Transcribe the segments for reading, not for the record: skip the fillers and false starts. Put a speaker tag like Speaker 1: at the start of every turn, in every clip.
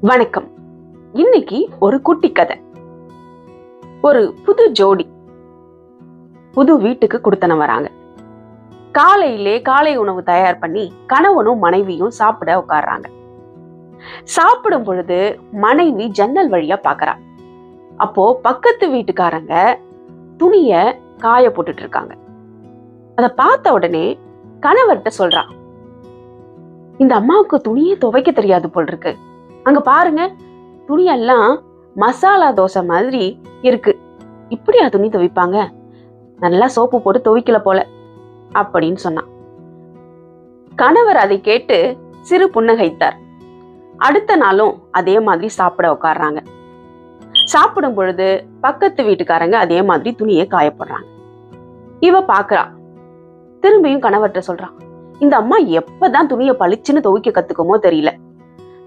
Speaker 1: வணக்கம். இன்னைக்கு ஒரு குட்டி கதை. ஒரு புது ஜோடி புது வீட்டுக்கு குடுத்தன வராங்க. காலையிலே காலை உணவு தயார் பண்ணி கணவனும் மனைவியும் சாப்பிட உட்கார்றாங்க. சாப்பிடும் பொழுது மனைவி ஜன்னல் வழியா பாக்குறா. அப்போ பக்கத்து வீட்டுக்காரங்க துணிய காய போட்டுட்டு இருக்காங்க. அத பார்த்த உடனே கணவர்கிட்ட சொல்றா, இந்த அம்மாவுக்கு துணியே துவைக்க தெரியாது போல் இருக்கு. அங்க பாருங்க, துணியெல்லாம் மசாலா தோசை மாதிரி இருக்கு. இப்படியா துணி துவைப்பாங்க? நல்லா சோப்பு போட்டு துவைக்கல போல அப்படின்னு சொன்னான். கணவர் அதை கேட்டு சிறு புன்னகைத்தார். அடுத்த நாளும் அதே மாதிரி சாப்பிட உட்கார்றாங்க. சாப்பிடும் பொழுது பக்கத்து வீட்டுக்காரங்க அதே மாதிரி துணியை காயப்படுறாங்க. இவ பாக்குறா. திரும்பியும் கணவர்கிட்ட சொல்றான், இந்த அம்மா எப்பதான் துணியை பளிச்சுன்னு துவைக்க கத்துக்குமோ தெரியல.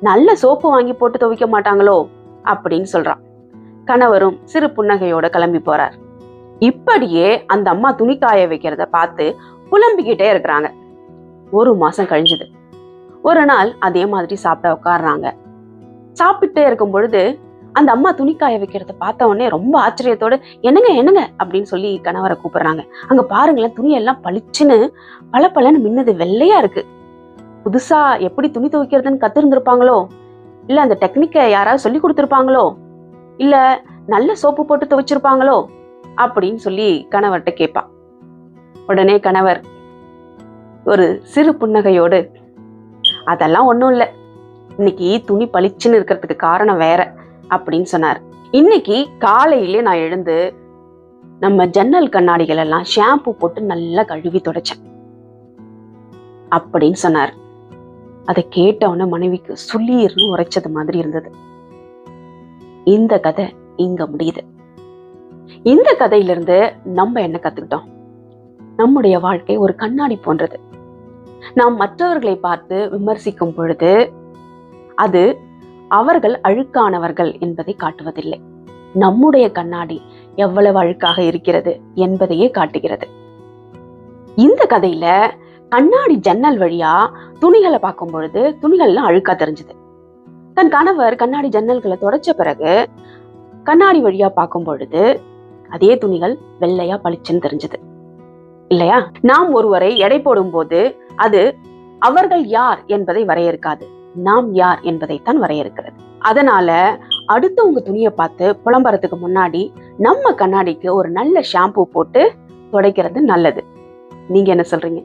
Speaker 1: நல்ல சோப்பு வாங்கி போட்டு துவைக்க மாட்டாங்களோ அப்படின்னு சொல்றான். கணவரும் சிறு புன்னகையோட கிளம்பி போறார். இப்படியே அந்த அம்மா துணி காய வைக்கிறத பார்த்து புலம்பிக்கிட்டே இருக்கிறாங்க. 1 மாசம் கழிஞ்சது. ஒரு நாள் அதே மாதிரி சாப்பிட உட்கார்றாங்க. சாப்பிட்டே இருக்கும் பொழுது அந்த அம்மா துணி காய வைக்கிறத பார்த்த உடனே ரொம்ப ஆச்சரியத்தோட என்னங்க அப்படின்னு சொல்லி கணவரை கூப்பிடுறாங்க. அங்க பாருங்களேன், துணியெல்லாம் பளிச்சுன்னு பளபளன்னு மின்னது, வெள்ளையா இருக்கு. புதுசா எப்படி துணி துவைக்கிறதுன்னு கத்திருந்திருப்பாங்களோ, இல்ல அந்த டெக்னிக்கை யாராவது சொல்லி கொடுத்திருப்பாங்களோ, இல்ல நல்ல சோப்பு போட்டு துவைச்சிருப்பாங்களோ அப்படின்னு சொல்லி கணவர்கிட்ட கேட்பா. உடனே கணவர் ஒரு சிறு புன்னகையோடு, அதெல்லாம் ஒண்ணும் இல்ல, இன்னைக்கு துணி பளிச்சுன்னு இருக்கிறதுக்கு காரணம் வேற அப்படின்னு சொன்னார். இன்னைக்கு காலையிலே நான் எழுந்து நம்ம ஜன்னல் கண்ணாடிகள் எல்லாம் ஷாம்பு போட்டு நல்லா கழுவி தொடச்சேன் அப்படின்னு சொன்னார். அதை கேட்டவன மனைவிக்கு சுளீர்னு உரைச்சது மாதிரி இருந்தது. இந்த கதை இங்க முடியுது. இந்த கதையிலிருந்து நம்ம என்ன கத்துக்கிட்டோம்? நம்முடைய வாழ்க்கை ஒரு கண்ணாடி போன்றது. நாம் மற்றவர்களை பார்த்து விமர்சிக்கும் பொழுது அது அவர்கள் அழுக்கானவர்கள் என்பதை காட்டுவதில்லை. நம்முடைய கண்ணாடி எவ்வளவு அழுக்காக இருக்கிறது என்பதையே காட்டுகிறது. இந்த கதையில கண்ணாடி ஜன்னல் வழியா துணிகளை பார்க்கும் பொழுது துணிகள்லாம் அழுக்கா தெரிஞ்சது. தன் கணவர் கண்ணாடி ஜன்னல்களை தொடச்ச பிறகு கண்ணாடி வழியா பார்க்கும் பொழுது அதே துணிகள் வெள்ளையா பளிச்சுன்னு தெரிஞ்சது இல்லையா? நாம் ஒருவரை எடை போடும் போது அது அவர்கள் யார் என்பதை வரையறுக்காது, நாம் யார் என்பதைத்தான் வரையறுக்கிறது. அதனால அடுத்தவங்க துணியை பார்த்து புலம்புறதுக்கு முன்னாடி நம்ம கண்ணாடிக்கு ஒரு நல்ல ஷாம்பு போட்டு துடைக்கிறது நல்லது. நீங்க என்ன சொல்றீங்க?